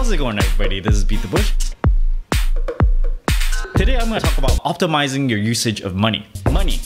How's it going, everybody? This is BeatTheBush. Today I'm going to talk about optimizing your usage of money. Money.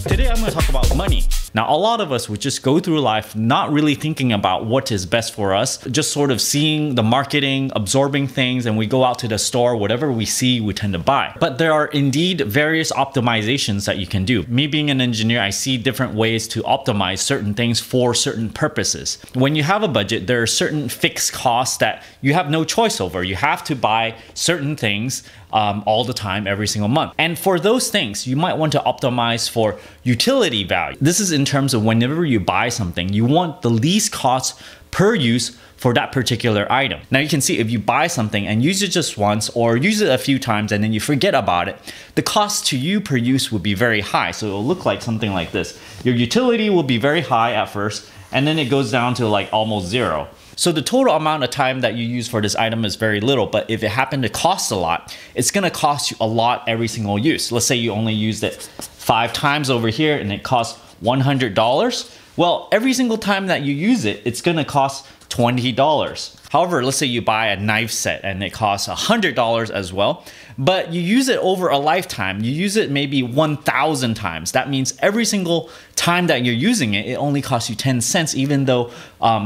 Today I'm going to talk about money. Now, a lot of us would just go through life not really thinking about what is best for us, just sort of seeing the marketing, absorbing things, and we go out to the store, whatever we see, we tend to buy. But there are indeed various optimizations that you can do. Me being an engineer, I see different ways to optimize certain things for certain purposes. When you have a budget, there are certain fixed costs that you have no choice over. You have to buy certain things all the time, every single month. And for those things, you might want to optimize for utility value. This is in terms of whenever you buy something, you want the least cost per use for that particular item. Now you can see if you buy something and use it just once or use it a few times and then you forget about it, the cost to you per use would be very high. So it'll look like something like this. Your utility will be very high at first, and then it goes down to like almost zero. So the total amount of time that you use for this item is very little, but if it happened to cost a lot, it's gonna cost you a lot every single use. Let's say you only used it 5 times over here and it costs $100. Well, every single time that you use it, it's gonna cost $20. However, let's say you buy a knife set and it costs $100 as well, but you use it over a lifetime. You use it maybe 1,000 times. That means every single time that you're using it, it only costs you 10 cents, even though,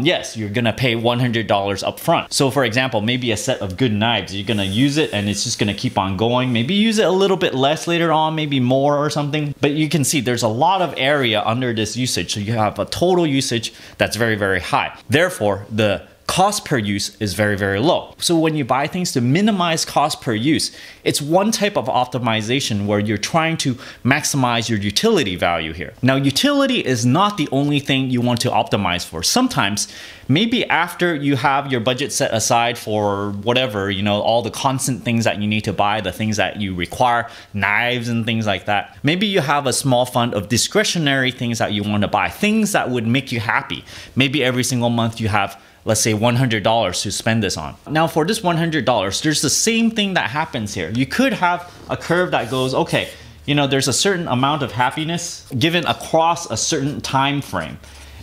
yes, you're gonna pay $100 up front. So for example, maybe a set of good knives, you're gonna use it and it's just gonna keep on going. Maybe use it a little bit less later on, maybe more or something. But you can see there's a lot of area under this usage. So you have a total usage that's very, very high. Therefore, the cost per use is very, very low. So when you buy things to minimize cost per use, it's one type of optimization where you're trying to maximize your utility value here. Now, utility is not the only thing you want to optimize for. Sometimes, maybe after you have your budget set aside for whatever, you know, all the constant things that you need to buy, the things that you require, knives and things like that. Maybe you have a small fund of discretionary things that you want to buy, things that would make you happy. Maybe every single month you have, let's say $100 to spend this on. Now for this $100, there's the same thing that happens here. You could have a curve that goes, okay, you know, there's a certain amount of happiness given across a certain time frame.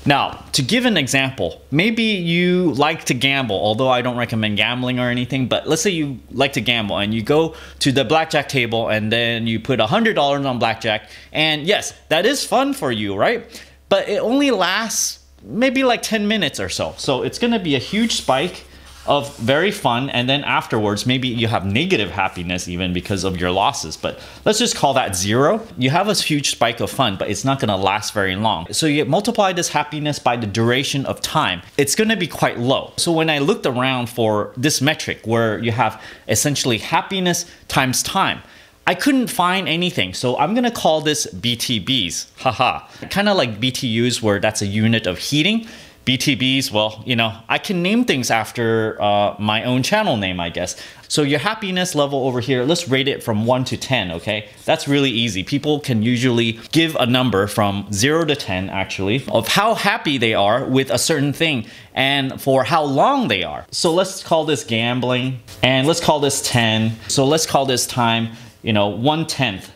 Now, to give an example, maybe you like to gamble, although I don't recommend gambling or anything, but let's say you like to gamble and you go to the blackjack table and then you put $100 on blackjack, and yes, that is fun for you, right? But it only lasts maybe like 10 minutes or so. So it's gonna be a huge spike of very fun, and then afterwards maybe you have negative happiness even because of your losses, but let's just call that zero. You have a huge spike of fun, but it's not gonna last very long. So you multiply this happiness by the duration of time, it's gonna be quite low. So when I looked around for this metric where you have essentially happiness times time, I couldn't find anything, so I'm gonna call this BTBs, haha. Kind of like BTUs where that's a unit of heating. BTBs, well, you know, I can name things after my own channel name, I guess. So your happiness level over here, let's rate it from 1 to 10, okay? That's really easy. People can usually give a number from 0 to 10, actually, of how happy they are with a certain thing and for how long they are. So let's call this gambling, and let's call this 10. So let's call this time, you know, 1/10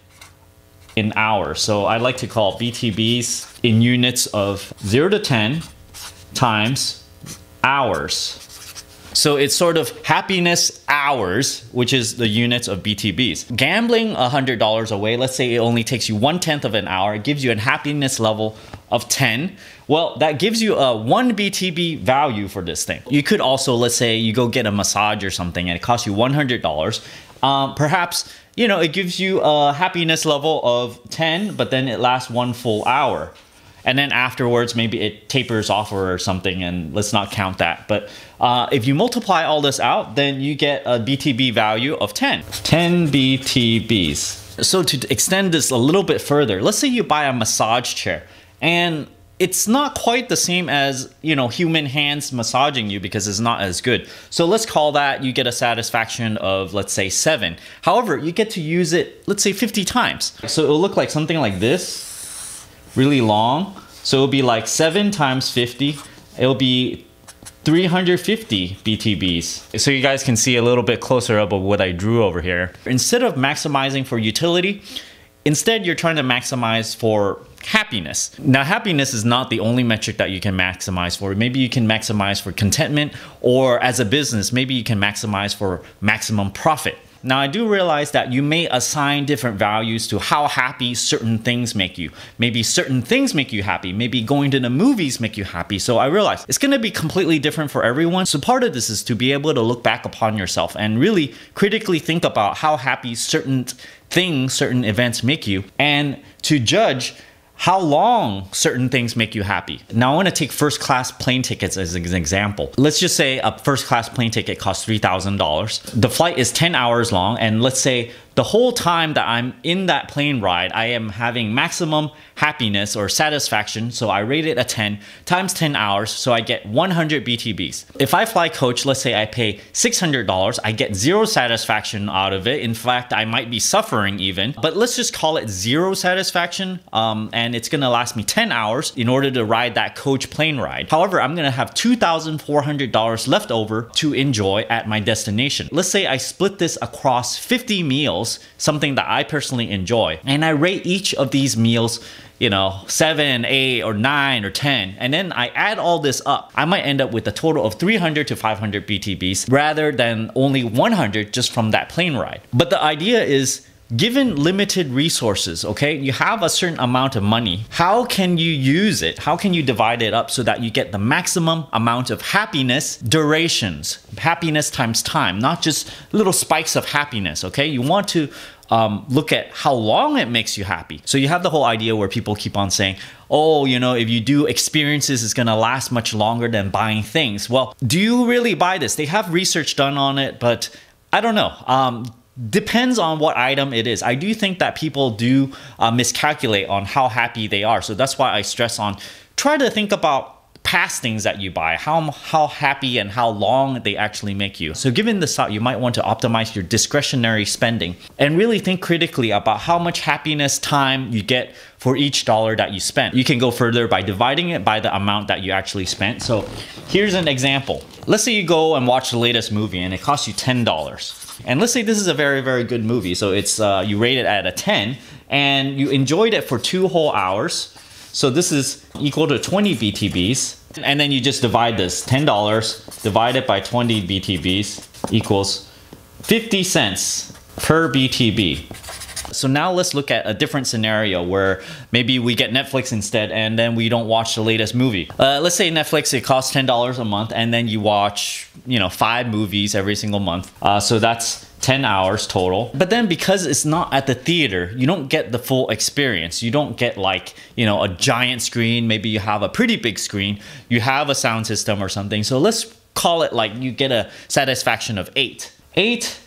in hours. So I like to call BTBs in units of 0 to 10 times hours. So it's sort of happiness hours, which is the units of BTBs. Gambling $100 away, let's say it only takes you 1/10 of an hour, it gives you a happiness level of 10. Well, that gives you a 1 BTB value for this thing. You could also, let's say you go get a massage or something and it costs you $100. Perhaps, you know, it gives you a happiness level of 10, but then it lasts 1 full hour. And then afterwards, maybe it tapers off or something, and let's not count that. But if you multiply all this out, then you get a BTB value of 10. 10 BTBs. So to extend this a little bit further, let's say you buy a massage chair, and it's not quite the same as, you know, human hands massaging you because it's not as good. So let's call that, you get a satisfaction of, let's say 7. However, you get to use it, let's say 50 times. So it'll look like something like this, really long. So it'll be like 7 times 50. It'll be 350 BTBs. So you guys can see a little bit closer up of what I drew over here. Instead of maximizing for utility, instead you're trying to maximize for happiness. Now, happiness is not the only metric that you can maximize for. Maybe you can maximize for contentment, or as a business, maybe you can maximize for maximum profit. Now, I do realize that you may assign different values to how happy certain things make you. Maybe certain things make you happy. Maybe going to the movies make you happy. So I realize it's going to be completely different for everyone. So part of this is to be able to look back upon yourself and really critically think about how happy certain things, certain events make you, and to judge how long certain things make you happy. Now, I want to take first class plane tickets as an example. Let's just say a first class plane ticket costs $3,000. The flight is 10 hours long, and let's say the whole time that I'm in that plane ride, I am having maximum happiness or satisfaction. So I rate it a 10 times 10 hours. So I get 100 BTBs. If I fly coach, let's say I pay $600, I get zero satisfaction out of it. In fact, I might be suffering even, but let's just call it zero satisfaction. And it's gonna last me 10 hours in order to ride that coach plane ride. However, I'm gonna have $2,400 left over to enjoy at my destination. Let's say I split this across 50 meals, something that I personally enjoy, and I rate each of these meals, you know, 7, 8, or 9, or 10, and then I add all this up. I might end up with a total of 300 to 500 BTBs rather than only 100 just from that plane ride. But the idea is, given limited resources, okay, you have a certain amount of money, how can you use it? How can you divide it up so that you get the maximum amount of happiness durations? Happiness times time, not just little spikes of happiness, okay? You want to look at how long it makes you happy. So you have the whole idea where people keep on saying, oh, you know, if you do experiences, it's gonna last much longer than buying things. Well, do you really buy this? They have research done on it, but I don't know. Depends on what item it is. I do think that people do miscalculate on how happy they are. So that's why I stress on try to think about past things that you buy, how happy and how long they actually make you. So given this thought, you might want to optimize your discretionary spending and really think critically about how much happiness time you get for each dollar that you spend. You can go further by dividing it by the amount that you actually spent. So here's an example. Let's say you go and watch the latest movie and it costs you $10. And let's say this is a very, very good movie. So it's you rate it at a 10 and you enjoyed it for 2 whole hours. So this is equal to 20 BTBs. And then you just divide this, $10 divided by 20 BTBs equals 50 cents per BTB. So now let's look at a different scenario where maybe we get Netflix instead and then we don't watch the latest movie. Let's say Netflix, it costs $10 a month and then you watch, you know, 5 movies every single month. So that's 10 hours total. But then because it's not at the theater, you don't get the full experience. You don't get like, you know, a giant screen. Maybe you have a pretty big screen. You have a sound system or something. So let's call it like you get a satisfaction of 8. 8,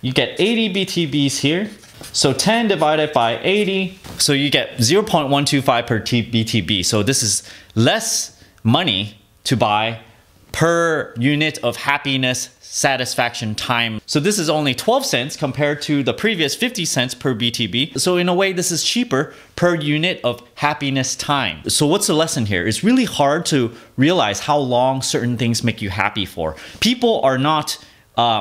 you get 80 BTBs here. So 10 divided by 80, so you get 0.125 per BTB. So this is less money to buy per unit of happiness satisfaction time. So this is only 12 cents compared to the previous 50 cents per BTB. So in a way, this is cheaper per unit of happiness time. So what's the lesson here? It's really hard to realize how long certain things make you happy for. People are not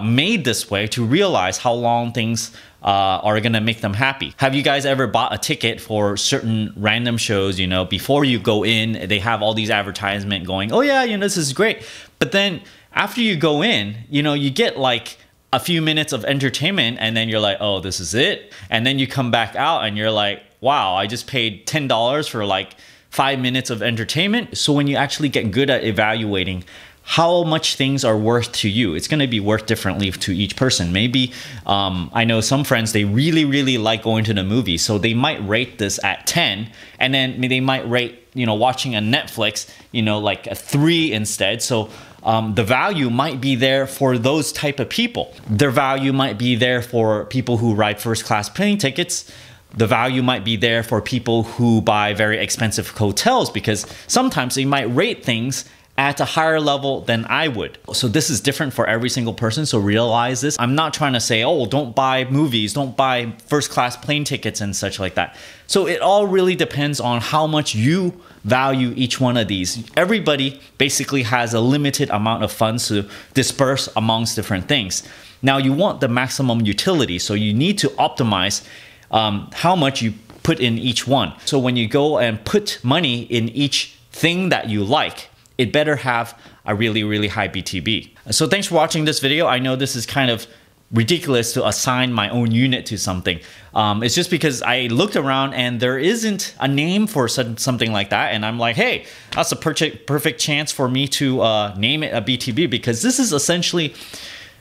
made this way to realize how long things are gonna make them happy. Have you guys ever bought a ticket for certain random shows? You know, before you go in, they have all these advertisements going, oh yeah, you know, this is great. But then after you go in, you know, you get like a few minutes of entertainment and then you're like, oh, this is it. And then you come back out and you're like, wow, I just paid $10 for like 5 minutes of entertainment. So when you actually get good at evaluating how much things are worth to you, it's going to be worth differently to each person. Maybe I know some friends, they really, really like going to the movies, so they might rate this at 10, and then they might rate, you know, watching a Netflix, you know, like a 3 instead. So the value might be there for those type of people. Their value might be there for people who ride first class plane tickets. The value might be there for people who buy very expensive hotels, because sometimes they might rate things at a higher level than I would. So this is different for every single person, so realize this. I'm not trying to say, oh, don't buy movies, don't buy first class plane tickets and such like that. So it all really depends on how much you value each one of these. Everybody basically has a limited amount of funds to disperse amongst different things. Now you want the maximum utility, so you need to optimize how much you put in each one. So when you go and put money in each thing that you like, it better have a really, really high BTB. So thanks for watching this video. I know this is kind of ridiculous to assign my own unit to something. It's just because I looked around and there isn't a name for something like that. And I'm like, hey, that's a perfect chance for me to name it a BTB, because this is essentially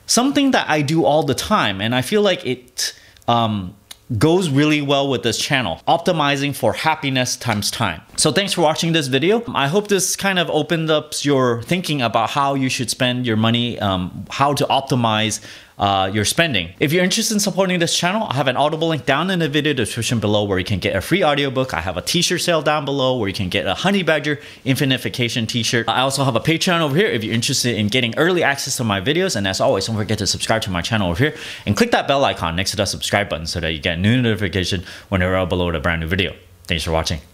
something that I do all the time. And I feel like it goes really well with this channel, optimizing for happiness times time. So thanks for watching this video. I hope this kind of opened up your thinking about how you should spend your money, how to optimize your spending. If you're interested in supporting this channel, I have an Audible link down in the video description below where you can get a free audiobook. I have a t-shirt sale down below where you can get a Honey Badger Infinification t-shirt. I also have a Patreon over here if you're interested in getting early access to my videos. And as always, don't forget to subscribe to my channel over here and click that bell icon next to the subscribe button so that you get a new notification whenever I upload a brand new video. Thanks for watching.